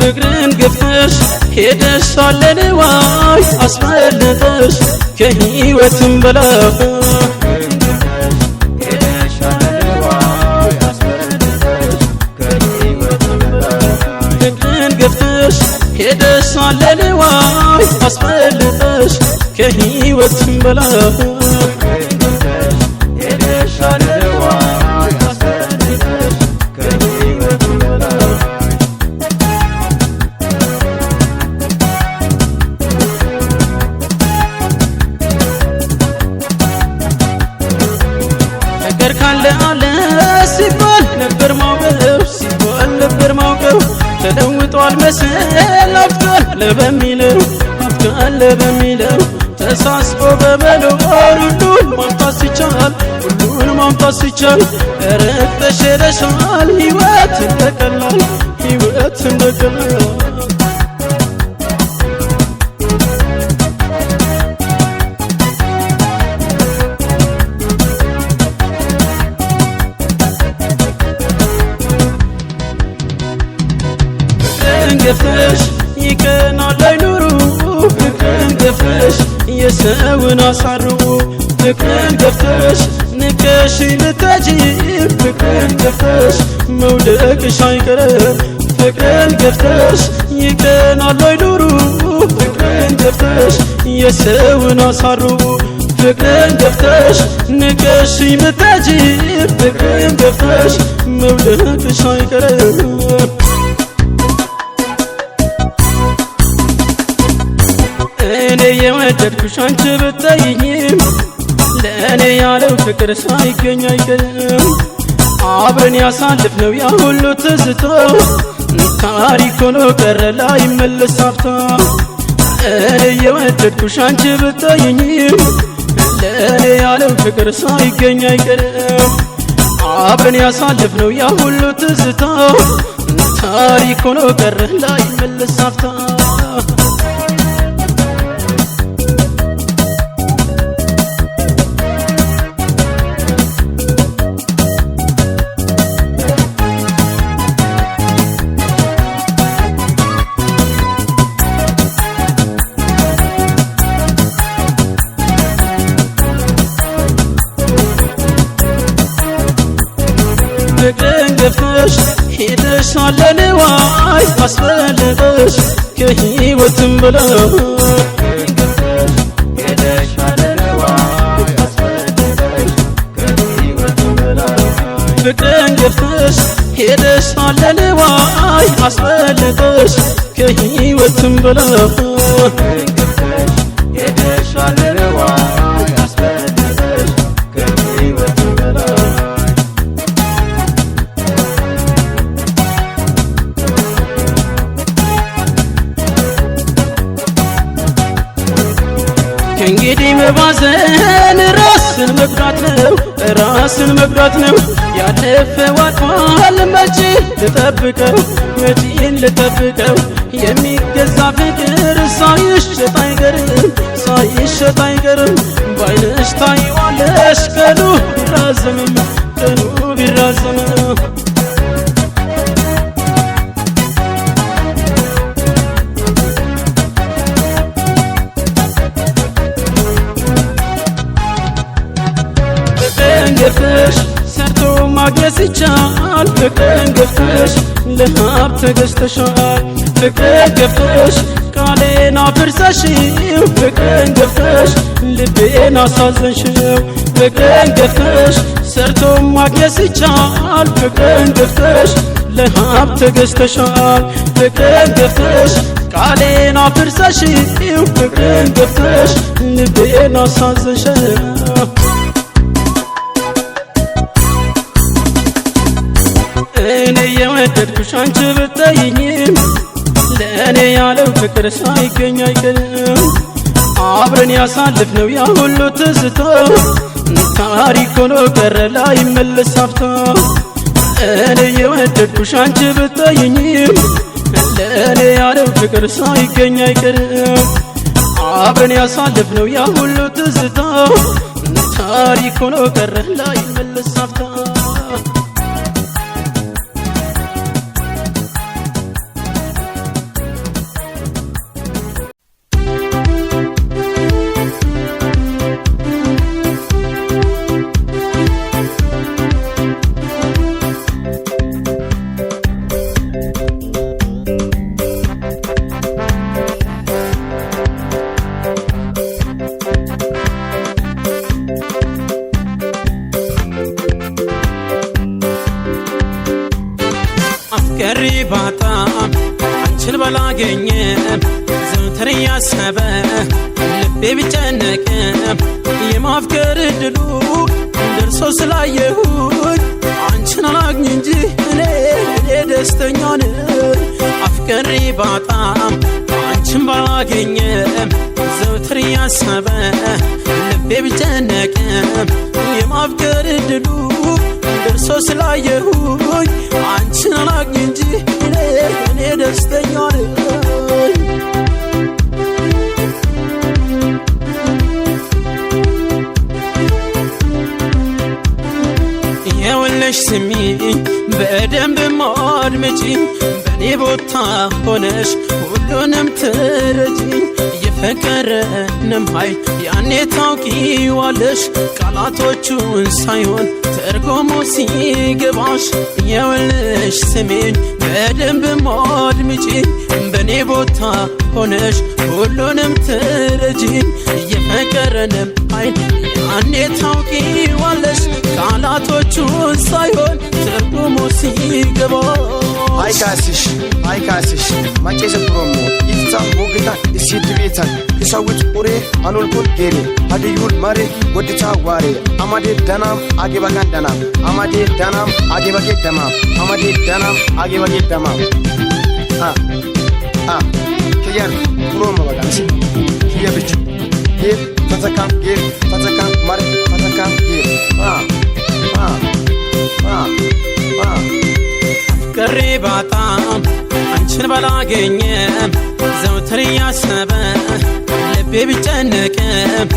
ፍቅርን ገፍተሽ ሄደሻል ለንዋይ አስመለጠሽ ከህይወትም በላይ ፍቅርን ገፍተሽ ሄደሻል ለንዋይ አስመለጠሽ ከህይወትም በላይ ሲባል ነበር ማውቀው ተለውጧል መሰል አፍቃለ በሚለው ተሳስቆ በመኖር ሁሉን ማምጣት ሲቻል ረግጠሽ ሄደሻል ሕይወት እንደቀላል ገፍተሽ ይቀናል አይኑሩ ፍቅርን ገፍተሽ የሰውን አሳርቡ ፍቅርን ገፍተሽ ንቀሽ ልትሄጂ ፍቅርን ገፍተሽ መውደቅሽ አይቀርም ፍቅርን ገፍተሽ ይቀናል አይኑሩ ፍቅርን ገፍተሽ የሰውን አሳርቡ ፍቅርን ገፍተሽ ንቀሽ ልትሄጂ ፍቅርን ገፍተሽ መውደቅሽ አይቀርም እኔ የወደድኩሽ አንቺ ብትይኝም ለእኔ ያለው ፍቅር ሳይገኝ አይቀርም አብረን ያሳልፍነው ያ ሁሉ ትዝታ ታሪክ ሆኖ ቀረ ላይመለስ ሀብታ እኔ የወደድኩሽ አንቺ ብትይኝም ለእኔ ያለው ፍቅር ሳይገኝ አይቀርም አብረን ያሳልፍነው ያ ሁሉ ትዝታ ታሪክ ሆኖ ቀረ ላይመለስ ሀብታ ፍቅርን ገፍተሽ ሄደሻል ለንዋይ አስመለጠሽ ከህይወትም በላይ ፍቅርን ገፍተሽ ሄደሻል ለንዋይ አስመለጠሽ ከህይወትም በላይ ከእንግዲህ መባዘን ራስን መጉዳት ነው ያለፈው አልፏል መቼ ልጠብቀው የሚገዛ ፍቅር ሳይሸጥ አይቀርም ባይነሽ ታይዋለሽ ቀኑ ቢራዘምም ገፍተሽ ሰርቶ ማግኘት ሲቻል ፍቅርን ገፍተሽ ለሀብት ተገዝተሻል ፍቅርን ገፍተሽ ቃሌን አፍርሰሽው ፍቅርን ገፍተሽ ልቤን አሳዘንሽው ፍቅርን ገፍተሽ ሰርቶ ማግኘት ሲቻል ፍቅርን ገፍተሽ ለሀብት ተገዝተሻል ፍቅርን ገፍተሽ ቃሌን አፍርሰሽው ፍቅርን ገፍተሽ ልቤን አሳዘሽ እኔ የወደድኩሽ አንቺ ብትጠይኝም ለእኔ ያለው ፍቅር ሳይገኝ አይቀርም አብረን ያሳልፍነው ያ ሁሉ ትዝታ ታሪክ ሆኖ ቀረ ላይመለስ አፍታ እኔ የወደድኩሽ አንቺ ብትጠይኝም ለእኔ ያለው ፍቅር ሳይገኝ አይቀርም አብረን ያሳልፍነው ያ ሁሉ ትዝታ ታሪክ ሆኖ ቀረ ላይመለስ አፍታ ባጣ አንቺን ባላገኘም ዘውትር ያሰበ ልቤ ቢጨነቅም የማፍቀር እድሉ ደርሶ ስላየሁኝ አንቺን አላግኝ እንጂ እኔ ደስተኛ ነኝ አፍቀሪ ባጣም አንቺን ባላገኘም ዘውትር ያሰበ ልቤ ቢጨነቅም የማፍቀር እድሉ ደርሶ ስላየሁኝ አንቺን አላግኝ እንጂ እኔ ደስተኛ ነኝ ይኸውልሽ ስሚኝ በደንብ አድምጪኝ በኔ ቦታ ሆነሽ ሁሉንም ትረጂኝ የፍቅርንም ኃይል ያኔ ታውቂዋለሽ ቃላቶቹን ሳይሆን ትርጉሙ ሲገባሽ ይኸውልሽ ስሚኝ በደንብ አድምጪኝ በኔ ቦታ ሆነሽ ሁሉንም ትረጂኝ የፍቅርንም ኃይል ያኔ ታውቂዋለሽ ቃላቶቹን ሳይሆን ትርጉሙ ሲገባሽ አይካስሽ ማቄሰ ፕሮሞ ይፍታ ወግታ እሲት ቤታን ከሰውት ቁሬ አኖልኩል ጌሬ አድዩል ማሬ ወድታ ዋሬ አማዴ ዳናም አጌባጋን ዳናም አማዴ ዳናም አጌባጌ ደማም አማዴ ዳናም አጌባጌ ደማም ከያር ፕሮሞ ባጋንሲ ከየብች ጌር ተተካም ማሬ ተተካም ጌር ፍቅሬ ባጣም አንቺን ባላገኘም ዘውትር ያሰበ ልቤ ቢጨነቅም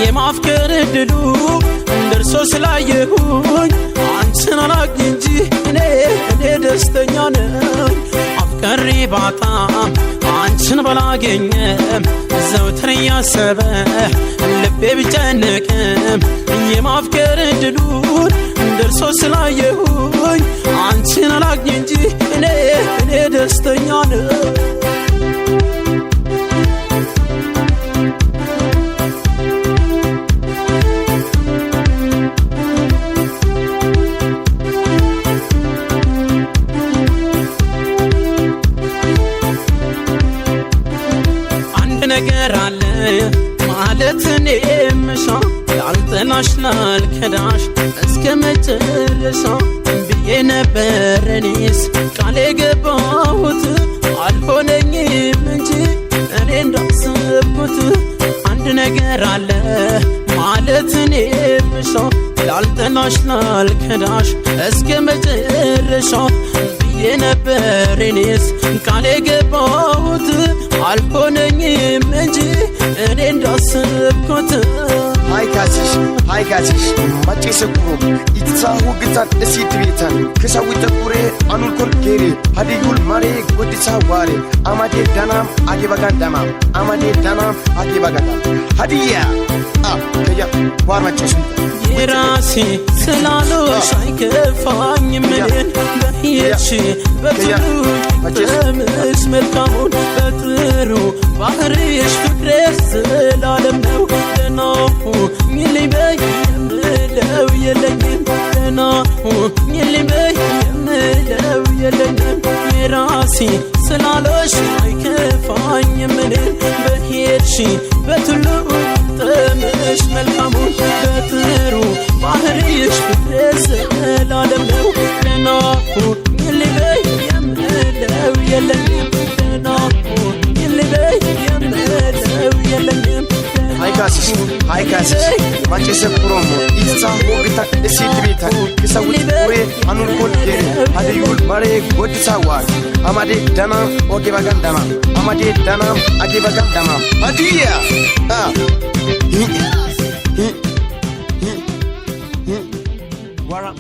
የማፍቀር እድሉ ደርሶ ስላየሁኝ አንቺን አላግኝ እንጂ እኔ ደስተኛ ነኝ አፍቀሬ ባጣም አንቺን ባላገኘም ዘውትር ያሰበ ልቤ ቢጨነቅም የማፍቀር እድሉ ደርሶ ስላየሁኝ አንቺን አላግኝ እንጂ እኔ ደስተኛ ነኝ አንድ ነገር አለ ማለት እኔ ምሻ ላልጠላሽ ላልከዳሽ እስከ መጨረሻ ብዬ ነበር እኔስ ቃል የገባሁት አልሆነኝም እንጂ እኔ እንዳሰብኩት አንድ ነገር አለ ማለት እኔ ምሻ ላልጠላሽ ላልከዳሽ እስከ መጨረሻ ብዬ ነበር እኔስ ቃል የገባሁት አልሆነኝም እንጂ እኔ እንዳሰብኩት አይካስሽ ማቄሰ ፕሮሞ ይፍታ ወግታ እሲት ቤታን ከሰውት ቁሬ አኖልኩል ጌሬ አድዩል ማሬ ወድታ ዋሬ አማዴ ዳናም አጌባጋን ደማም አማዴ ዳናም አጌባጋን ሀዲያ ከያ ዋር ማቄሰ የራሴ ስላሎሽ አይከፋኝም እኔን በየሽ በጥሩ በምሽ መልካሙን በጥሩ ባህርሽ ፍቅሬሽ ስላለም ነው ደናሁ ሚሊበይ የምለው የለኝም ደናሁ ሚሊበይ የምለው የለኝም የራሴ ስላሎሽ አይከፋ ባየሽ በትሉ ጥምሽ መልካሙን በጥሩ ባህሪሽ ፍቅር ዘላለም ነው ለናፉ ይልበይ የምለው የለኝም ለናፉ ይልበይ የምለው የለኝም Hai casis, macese promo, itza hogita esit bitan, kisawit ure anul kolkere, hadiyul mare godisa war, amade danam ogebagan damam, amade danam agebagan damam. Hadiya, Wara.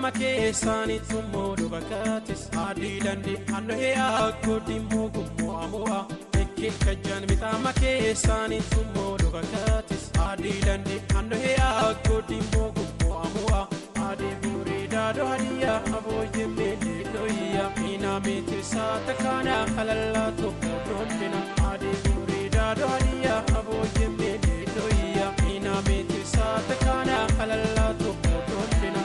Make sani tumo do bakatis adilandi anno he akodi mugu moa ekil kajan mita make sani tumo do bakatis adilandi anno he akodi mugu moa ade burida do hadiya aboye mele doya ina meti satakana halalla to rondina ade burida do hadiya aboye mele doya ina meti satakana halalla to rondina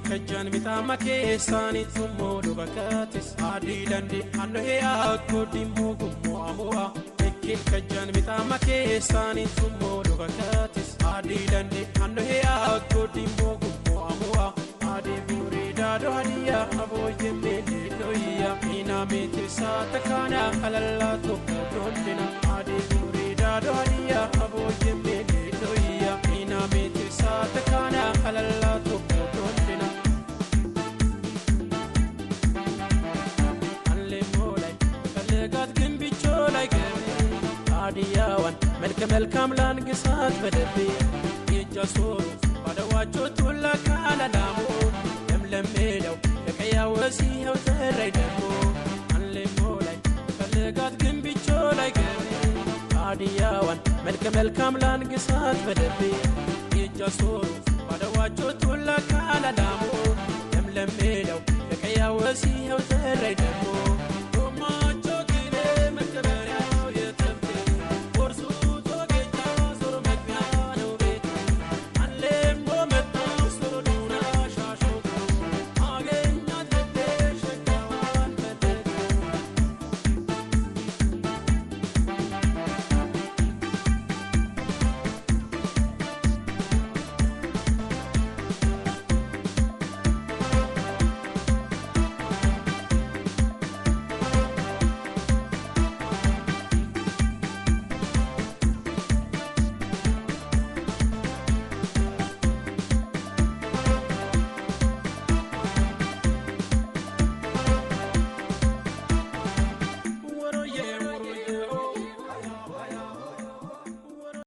Kajan mita make sani tumo do bakatis adilandi anno he akodi mugu moa ekil kajan mita make sani tumo do bakatis adilandi anno he akodi mugu moa ade burida do hadiya aboye mele doya ina meti satakana halalla to rondina ade burida do hadiya aboye mele doya ina meti satakana halalla to rondina Adiyawan melka melkam lan gisat badabi yjasoru badawacho tulla kana damu lemlem medaw yakaya wasiyaw taraydamu anle molay kallegat gimbicho lay gami Adiyawan melka melkam lan gisat badabi yjasoru badawacho tulla kana damu lemlem medaw yakaya wasiyaw taraydamu